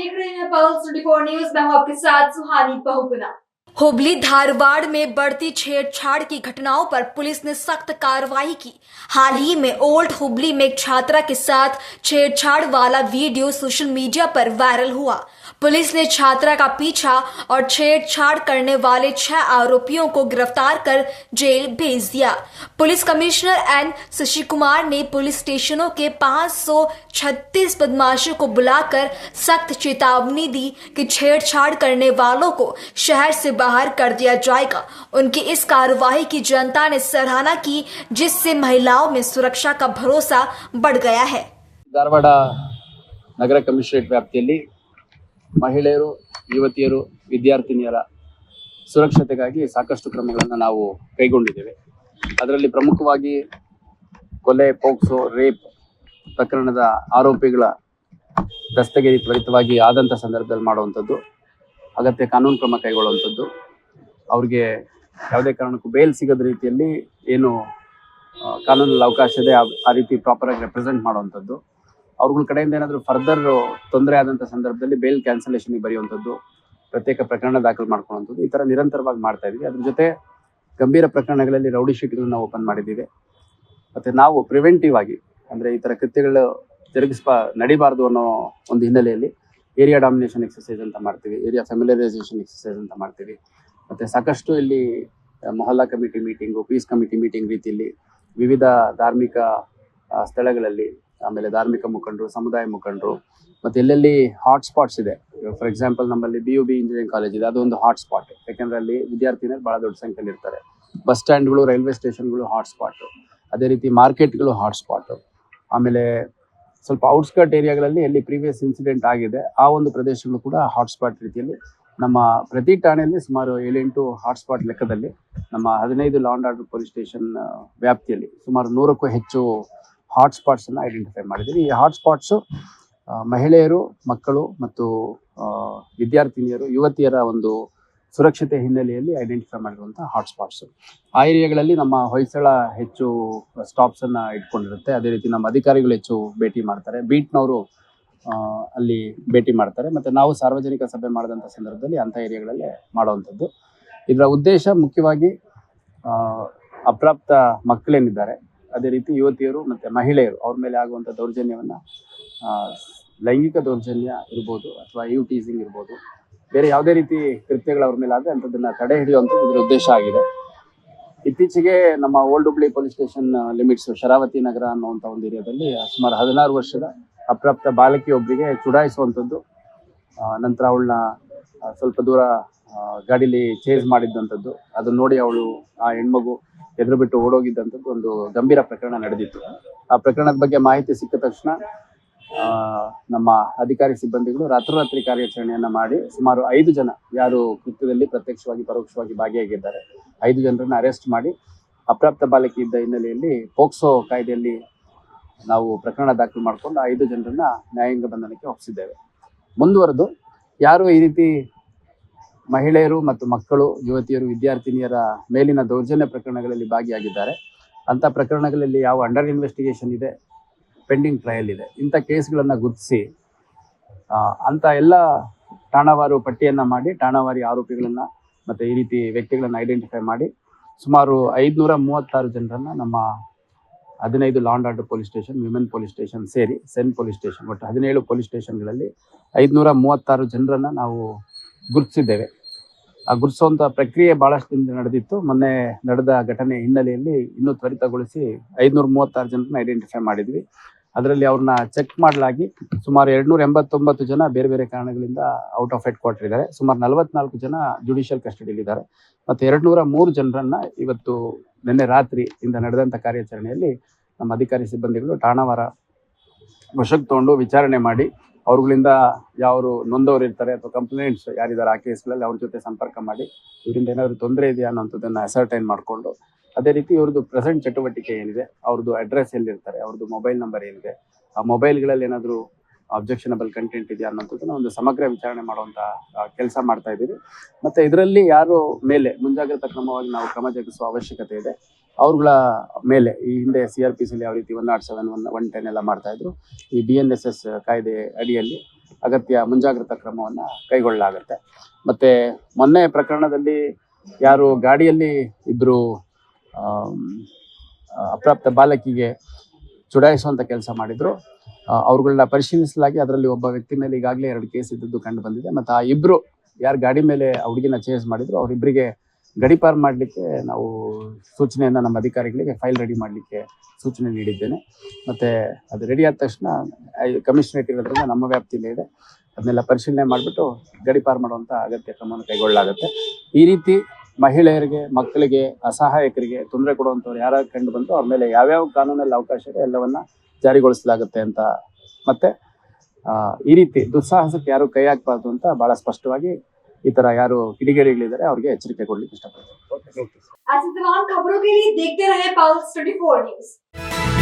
देख रहे हैं पल्स 24 न्यूज। मैं हूं आपके साथ सुहानी बहुगुना। हुबली धारवाड़ में बढ़ती छेड़छाड़ की घटनाओं पर पुलिस ने सख्त कार्रवाई की। हाल ही में ओल्ड हुबली में एक छात्रा के साथ छेड़छाड़ वाला वीडियो सोशल मीडिया पर वायरल हुआ। पुलिस ने छात्रा का पीछा और छेड़छाड़ करने वाले 6 आरोपियों को गिरफ्तार कर जेल भेज दिया। Police commissioner N Shashi Kumar ने पुलिस स्टेशनों के 536 बदमाशों को बुलाकर सख्त चेतावनी दी कि छेड़छाड़ करने वालों को शहर से बाहर कर दिया जाएगा। उनकी इस कार्यवाही की जनता ने सराहना की, जिससे महिलाओं में सुरक्षा का भरोसा बढ़ गया है। धारवाड़ नगर कमिश्नरेट व्याप्तिಯಲ್ಲಿ ಮಹಿಳೆಯರು, ಯುವತಿಯರು, ವಿದ್ಯಾರ್ಥಿನಿಯರ ಸುರಕ್ಷತೆಗಾಗಿ ಸಾಕಷ್ಟು ಕ್ರಮಗಳನ್ನು ನಾವು ಕೈಗೊಂಡಿದ್ದೇವೆ. ಅದರಲ್ಲಿ ಪ್ರಮುಖವಾಗಿ ಕೊಲೆ, ಪೋಕ್ಸೋ, ರೇಪ್ ಪ್ರಕರಣದ ಆರೋಪಿಗಳ ದಸ್ತಗಿರಿ ತ್ವರಿತವಾಗಿ ಆದಂಥ ಸಂದರ್ಭದಲ್ಲಿ ಮಾಡುವಂಥದ್ದು, ಅಗತ್ಯ ಕಾನೂನು ಕ್ರಮ ಕೈಗೊಳ್ಳುವಂಥದ್ದು, ಅವ್ರಿಗೆ ಯಾವುದೇ ಕಾರಣಕ್ಕೂ ಬೇಲ್ ಸಿಗದ ರೀತಿಯಲ್ಲಿ ಏನು ಕಾನೂನಲ್ಲಿ ಅವಕಾಶ ಇದೆ ಆ ರೀತಿ ಪ್ರಾಪರಾಗಿ ರೆಪ್ರೆಸೆಂಟ್ ಮಾಡುವಂಥದ್ದು, ಅವ್ರಗಳ ಕಡೆಯಿಂದ ಏನಾದರೂ ಫರ್ದರ್ ತೊಂದರೆ ಆದಂಥ ಸಂದರ್ಭದಲ್ಲಿ ಬೇಲ್ ಕ್ಯಾನ್ಸಲೇಷನ್ಗೆ ಬರೆಯುವಂಥದ್ದು, ಪ್ರತ್ಯೇಕ ಪ್ರಕರಣ ದಾಖಲು ಮಾಡ್ಕೊಳ್ಳುವಂಥದ್ದು, ಈ ಥರ ನಿರಂತರವಾಗಿ ಮಾಡ್ತಾ ಇದ್ವಿ. ಅದ್ರ ಜೊತೆ ಗಂಭೀರ ಪ್ರಕರಣಗಳಲ್ಲಿ ರೌಡಿ ಶೀಟ್ಗಳನ್ನ ಓಪನ್ ಮಾಡಿದ್ದೀವಿ. ಮತ್ತು ನಾವು ಪ್ರಿವೆಂಟಿವ್ ಆಗಿ ಅಂದರೆ ಈ ಥರ ಕೃತ್ಯಗಳು ನಡಿಬಾರ್ದು ಅನ್ನೋ ಒಂದು ಹಿನ್ನೆಲೆಯಲ್ಲಿ ಏರಿಯಾ ಡಾಮಿನೇಷನ್ ಎಕ್ಸಸೈಸ್ ಅಂತ ಮಾಡ್ತೀವಿ, ಏರಿಯಾ ಫ್ಯಾಮಿಲರೈಸೇಷನ್ ಎಕ್ಸಸೈಸ್ ಅಂತ ಮಾಡ್ತೀವಿ. ಮತ್ತು ಸಾಕಷ್ಟು ಇಲ್ಲಿ Mohalla committee meeting, peace committee meeting ರೀತಿಯಲ್ಲಿ ವಿವಿಧ ಧಾರ್ಮಿಕ ಸ್ಥಳಗಳಲ್ಲಿ, ಆಮೇಲೆ ಧಾರ್ಮಿಕ ಮುಖಂಡರು, ಸಮುದಾಯ ಮುಖಂಡರು, ಮತ್ತು ಎಲ್ಲೆಲ್ಲಿ ಹಾಟ್ಸ್ಪಾಟ್ಸ್ ಇದೆ, ಫಾರ್ ಎಕ್ಸಾಂಪಲ್ ನಮ್ಮಲ್ಲಿ BUB ಇಂಜಿನಿಯರಿಂಗ್ ಕಾಲೇಜ್ ಇದೆ, ಅದೊಂದು ಹಾಟ್ಸ್ಪಾಟ್. ಯಾಕೆಂದರೆ ಅಲ್ಲಿ ವಿದ್ಯಾರ್ಥಿಗಳು ಭಾಳ ದೊಡ್ಡ ಸಂಖ್ಯೆಯಲ್ಲಿ ಇರ್ತಾರೆ. ಬಸ್ ಸ್ಟ್ಯಾಂಡ್ಗಳು, ರೈಲ್ವೆ ಸ್ಟೇಷನ್ಗಳು ಹಾಟ್ಸ್ಪಾಟು, ಅದೇ ರೀತಿ ಮಾರ್ಕೆಟ್ಗಳು ಹಾಟ್ಸ್ಪಾಟು. ಆಮೇಲೆ ಸ್ವಲ್ಪ ಔಟ್ಸ್ಕರ್ಟ್ ಏರಿಯಾಗಳಲ್ಲಿ ಎಲ್ಲಿ ಪ್ರೀವಿಯಸ್ ಇನ್ಸಿಡೆಂಟ್ ಆಗಿದೆ ಆ ಒಂದು ಪ್ರದೇಶಗಳು ಕೂಡ ಹಾಟ್ಸ್ಪಾಟ್ ರೀತಿಯಲ್ಲಿ ನಮ್ಮ ಪ್ರತಿ ಠಾಣೆಯಲ್ಲಿ ಸುಮಾರು 7-8 ಹಾಟ್ಸ್ಪಾಟ್ ಲೆಕ್ಕದಲ್ಲಿ ನಮ್ಮ 15 law and order police station ವ್ಯಾಪ್ತಿಯಲ್ಲಿ ಸುಮಾರು 100ಕ್ಕೂ ಹೆಚ್ಚು ಹಾಟ್ಸ್ಪಾಟ್ಸನ್ನು ಐಡೆಂಟಿಫೈ ಮಾಡಿದ್ದೀವಿ. ಈ ಹಾಟ್ಸ್ಪಾಟ್ಸು ಮಹಿಳೆಯರು, ಮಕ್ಕಳು ಮತ್ತು ವಿದ್ಯಾರ್ಥಿನಿಯರು, ಯುವತಿಯರ ಒಂದು ಸುರಕ್ಷತೆ ಹಿನ್ನೆಲೆಯಲ್ಲಿ ಐಡೆಂಟಿಫೈ ಮಾಡಿರುವಂಥ ಹಾಟ್ಸ್ಪಾಟ್ಸು. ಆ ಏರಿಯಾಗಳಲ್ಲಿ ನಮ್ಮ ಹೊಯ್ಸಳ ಹೆಚ್ಚು ಸ್ಟಾಪ್ಸನ್ನು ಇಟ್ಕೊಂಡಿರುತ್ತೆ. ಅದೇ ರೀತಿ ನಮ್ಮ ಅಧಿಕಾರಿಗಳು ಹೆಚ್ಚು ಭೇಟಿ ಮಾಡ್ತಾರೆ, ಬೀಟ್ನವರು ಅಲ್ಲಿ ಭೇಟಿ ಮಾಡ್ತಾರೆ. ಮತ್ತು ನಾವು ಸಾರ್ವಜನಿಕ ಸಭೆ ಮಾಡಿದಂಥ ಸಂದರ್ಭದಲ್ಲಿ ಅಂಥ ಏರಿಯಾಗಳಲ್ಲೇ ಮಾಡುವಂಥದ್ದು. ಇದರ ಉದ್ದೇಶ ಮುಖ್ಯವಾಗಿ ಅಪ್ರಾಪ್ತ ಮಕ್ಕಳೇನಿದ್ದಾರೆ, ಅದೇ ರೀತಿ ಯುವತಿಯರು ಮತ್ತು ಮಹಿಳೆಯರು, ಅವ್ರ ಮೇಲೆ ಆಗುವಂಥ ದೌರ್ಜನ್ಯವನ್ನು, ಲೈಂಗಿಕ ದೌರ್ಜನ್ಯ ಇರ್ಬೋದು ಅಥವಾ ಟೀಸಿಂಗ್ ಇರ್ಬೋದು, ಬೇರೆ ಯಾವುದೇ ರೀತಿ ಕೃತ್ಯಗಳು ಅವ್ರ ಮೇಲೆ ಆದರೆ ಅಂಥದ್ದನ್ನು ತಡೆ ಹಿಡಿಯುವಂಥದ್ದು ಇದರ ಉದ್ದೇಶ ಆಗಿದೆ. ಇತ್ತೀಚೆಗೆ ನಮ್ಮ old Hubli police station limits Sharavathi Nagar ಅನ್ನುವಂಥ ಒಂದು ಏರಿಯಾದಲ್ಲಿ ಸುಮಾರು 16 ವರ್ಷದ ಅಪ್ರಾಪ್ತ ಬಾಲಕಿಯೊಬ್ಬರಿಗೆ ಚುಡಾಯಿಸುವಂಥದ್ದು, ನಂತರ ಅವಳನ್ನ ಸ್ವಲ್ಪ ದೂರ ಗಾಡೀಲಿ ಚೇಸ್ ಮಾಡಿದ್ದಂಥದ್ದು, ಅದನ್ನು ನೋಡಿ ಅವಳು, ಆ ಹೆಣ್ಮಗು ಎದುರು ಬಿಟ್ಟು ಓಡೋಗಿದ್ದಂಥದ್ದು ಒಂದು ಗಂಭೀರ ಪ್ರಕರಣ ನಡೆದಿತ್ತು. ಆ ಪ್ರಕರಣದ ಬಗ್ಗೆ ಮಾಹಿತಿ ಸಿಕ್ಕ ತಕ್ಷಣ ನಮ್ಮ ಅಧಿಕಾರಿ ಸಿಬ್ಬಂದಿಗಳು ರಾತ್ರೋರಾತ್ರಿ ಕಾರ್ಯಾಚರಣೆಯನ್ನು ಮಾಡಿ ಸುಮಾರು 5 ಜನ ಯಾರು ಕೃತ್ಯದಲ್ಲಿ ಪ್ರತ್ಯಕ್ಷವಾಗಿ ಪರೋಕ್ಷವಾಗಿ ಭಾಗಿಯಾಗಿದ್ದಾರೆ 5 ಜನರನ್ನು ಅರೆಸ್ಟ್ ಮಾಡಿ ಅಪ್ರಾಪ್ತ ಬಾಲಕಿ ಇದ್ದ ಹಿನ್ನೆಲೆಯಲ್ಲಿ ಪೋಕ್ಸೋ ಕಾಯ್ದೆಯಲ್ಲಿ ನಾವು ಪ್ರಕರಣ ದಾಖಲು ಮಾಡಿಕೊಂಡು 5 ಜನರನ್ನ ನ್ಯಾಯಾಂಗ ಬಂಧನಕ್ಕೆ ಒಪ್ಪಿಸಿದ್ದೇವೆ. ಮುಂದುವರೆದು ಯಾರು ಈ ರೀತಿ ಮಹಿಳೆಯರು ಮತ್ತು ಮಕ್ಕಳು, ಯುವತಿಯರು, ವಿದ್ಯಾರ್ಥಿನಿಯರ ಮೇಲಿನ ದೌರ್ಜನ್ಯ ಪ್ರಕರಣಗಳಲ್ಲಿ ಭಾಗಿಯಾಗಿದ್ದಾರೆ, ಅಂಥ ಪ್ರಕರಣಗಳಲ್ಲಿ ಯಾವ ಅಂಡರ್ ಇನ್ವೆಸ್ಟಿಗೇಷನ್ ಇದೆ, ಪೆಂಡಿಂಗ್ ಟ್ರಯಲ್ ಇದೆ, ಇಂಥ ಕೇಸ್ಗಳನ್ನು ಗುರುತಿಸಿ ಅಂಥ ಎಲ್ಲ ಠಾಣಾವಾರು ಪಟ್ಟಿಯನ್ನು ಮಾಡಿ ಠಾಣಾವಾರಿ ಆರೋಪಿಗಳನ್ನು ಮತ್ತು ಈ ರೀತಿ ವ್ಯಕ್ತಿಗಳನ್ನು ಐಡೆಂಟಿಫೈ ಮಾಡಿ ಸುಮಾರು 536 ಜನರನ್ನು ನಮ್ಮ 15 law and order police station, women police station ಸೇರಿ ಸೆನ್ ಪೊಲೀಸ್ ಸ್ಟೇಷನ್, ಒಟ್ಟು 17 ಪೊಲೀಸ್ ಸ್ಟೇಷನ್ಗಳಲ್ಲಿ 536 ಜನರನ್ನು ನಾವು ಗುರುತಿಸಿದ್ದೇವೆ. ಆ ಗುರುತಿಸುವಂಥ ಪ್ರಕ್ರಿಯೆ ಭಾಳಷ್ಟು ದಿನ ನಡೆದಿತ್ತು. ಮೊನ್ನೆ ನಡೆದ ಘಟನೆ ಹಿನ್ನೆಲೆಯಲ್ಲಿ ಇನ್ನೂ ತ್ವರಿತಗೊಳಿಸಿ 536 ಜನರನ್ನ ಐಡೆಂಟಿಫೈ ಮಾಡಿದ್ವಿ. ಅದರಲ್ಲಿ ಅವ್ರನ್ನ ಚೆಕ್ ಮಾಡಲಾಗಿ ಸುಮಾರು 289 ಜನ ಬೇರೆ ಬೇರೆ ಕಾರಣಗಳಿಂದ ಔಟ್ ಆಫ್ ಹೆಡ್ ಕ್ವಾರ್ಟರ್ ಇದ್ದಾರೆ, ಸುಮಾರು 44 ಜನ ಜುಡಿಷಿಯಲ್ ಕಸ್ಟಡಿಯಲ್ಲಿದ್ದಾರೆ, ಮತ್ತು 203 ಜನರನ್ನ ಇವತ್ತು ನಿನ್ನೆ ರಾತ್ರಿ ಇಂದ ನಡೆದಂಥ ಕಾರ್ಯಾಚರಣೆಯಲ್ಲಿ ನಮ್ಮ ಅಧಿಕಾರಿ ಸಿಬ್ಬಂದಿಗಳು ಠಾಣಾವಾರ ವಶಕ್ಕೆ ತಗೊಂಡು ವಿಚಾರಣೆ ಮಾಡಿ ಅವ್ರಗಳಿಂದ ಯಾರು ನೊಂದವರು ಇರ್ತಾರೆ ಅಥವಾ ಕಂಪ್ಲೇಂಟ್ಸ್ ಯಾರಿದ್ದಾರೆ ಆ ಕೇಸ್ಗಳಲ್ಲಿ ಅವ್ರ ಜೊತೆ ಸಂಪರ್ಕ ಮಾಡಿ ಇವರಿಂದ ಏನಾದರೂ ತೊಂದರೆ ಇದೆಯಾ ಅನ್ನೋಂಥದ್ದನ್ನು ಅಸರ್ಟೈನ್ ಮಾಡಿಕೊಂಡು, ಅದೇ ರೀತಿ ಇವ್ರದ್ದು ಪ್ರೆಸೆಂಟ್ ಚಟುವಟಿಕೆ ಏನಿದೆ, ಅವ್ರದ್ದು ಅಡ್ರೆಸ್ ಎಲ್ಲಿರ್ತಾರೆ, ಅವ್ರದ್ದು ಮೊಬೈಲ್ ನಂಬರ್ ಏನಿದೆ, ಆ ಮೊಬೈಲ್ಗಳಲ್ಲಿ ಏನಾದರೂ ಅಬ್ಜೆಕ್ಷನಬಲ್ ಕಂಟೆಂಟ್ ಇದೆಯಾ ಅನ್ನೋಂಥದ್ದನ್ನು ಒಂದು ಸಮಗ್ರ ವಿಚಾರಣೆ ಮಾಡುವಂಥ ಕೆಲಸ ಮಾಡ್ತಾ ಇದ್ದೀವಿ. ಮತ್ತು ಇದರಲ್ಲಿ ಯಾರು ಮೇಲೆ ಮುಂಜಾಗ್ರತಾ ಕ್ರಮವಾಗಿ ನಾವು ಕ್ರಮ ಜರುಗಿಸುವ ಅವಶ್ಯಕತೆ ಇದೆ, ಅವ್ರಗಳ ಮೇಲೆ ಈ ಹಿಂದೆ CRPCಯಲ್ಲಿ ಯಾವ ರೀತಿ 107, 110 ಎಲ್ಲ ಮಾಡ್ತಾಯಿದ್ರು, ಈ BNSS ಕಾಯ್ದೆ ಅಡಿಯಲ್ಲಿ ಅಗತ್ಯ ಮುಂಜಾಗ್ರತಾ ಕ್ರಮವನ್ನು ಕೈಗೊಳ್ಳಲಾಗುತ್ತೆ. ಮತ್ತು ಮೊನ್ನೆ ಪ್ರಕರಣದಲ್ಲಿ ಯಾರು ಗಾಡಿಯಲ್ಲಿ ಇಬ್ಬರು ಅಪ್ರಾಪ್ತ ಬಾಲಕಿಗೆ ಚುಡಾಯಿಸುವಂಥ ಕೆಲಸ ಮಾಡಿದ್ರು, ಅವ್ರುಗಳನ್ನ ಪರಿಶೀಲಿಸಲಾಗಿ ಅದರಲ್ಲಿ ಒಬ್ಬ ವ್ಯಕ್ತಿ ಮೇಲೆ ಈಗಾಗಲೇ 2 ಕೇಸ್ ಇದ್ದದ್ದು ಕಂಡು ಬಂದಿದೆ. ಮತ್ತು ಆ ಇಬ್ಬರು ಯಾರು ಗಾಡಿ ಮೇಲೆ ಆ ಹುಡುಗಿನ ಚೇಸ್ ಮಾಡಿದ್ರು ಅವರಿಬ್ಬರಿಗೆ ಗಡೀಪಾರು ಮಾಡಲಿಕ್ಕೆ ನಾವು ಸೂಚನೆಯನ್ನು ನಮ್ಮ ಅಧಿಕಾರಿಗಳಿಗೆ ಫೈಲ್ ರೆಡಿ ಮಾಡಲಿಕ್ಕೆ ಸೂಚನೆ ನೀಡಿದ್ದೇನೆ. ಮತ್ತು ಅದು ರೆಡಿ ಆದ ತಕ್ಷಣ ಕಮಿಷನರೇಟ್ ಇರೋದ್ರಿಂದ ನಮ್ಮ ವ್ಯಾಪ್ತಿಯಲ್ಲೇ ಇದೆ, ಅದನ್ನೆಲ್ಲ ಪರಿಶೀಲನೆ ಮಾಡಿಬಿಟ್ಟು ಗಡೀಪಾರು ಮಾಡುವಂಥ ಅಗತ್ಯ ಕ್ರಮವನ್ನು ಕೈಗೊಳ್ಳಲಾಗುತ್ತೆ. ಈ ರೀತಿ ಮಹಿಳೆಯರಿಗೆ, ಮಕ್ಕಳಿಗೆ, ಅಸಹಾಯಕರಿಗೆ ತೊಂದರೆ ಕೊಡುವಂಥವ್ರು ಯಾರು ಕಂಡು ಬಂತು ಅವ್ರ ಮೇಲೆ ಯಾವ್ಯಾವ ಕಾನೂನಲ್ಲಿ ಅವಕಾಶ ಇದೆ ಎಲ್ಲವನ್ನ ಜಾರಿಗೊಳಿಸಲಾಗುತ್ತೆ ಅಂತ, ಮತ್ತೆ ಈ ರೀತಿ ದುಸ್ಸಾಹಸಕ್ಕೆ ಯಾರು ಕೈ ಹಾಕಬಾರ್ದು ಅಂತ ಬಹಳ ಸ್ಪಷ್ಟವಾಗಿ ಈ ತರ ಯಾರು ಕಿಡಿಗೇಡಿಗಳಿದ್ದಾರೆ ಅವ್ರಿಗೆ ಎಚ್ಚರಿಕೆ ಕೊಡ್ಲಿಕ್ಕೆ ಇಷ್ಟಪಡ್ತೀನಿ. ऐसे तमाम खबरों के लिए देखते रहे पल्स 24 न्यूज।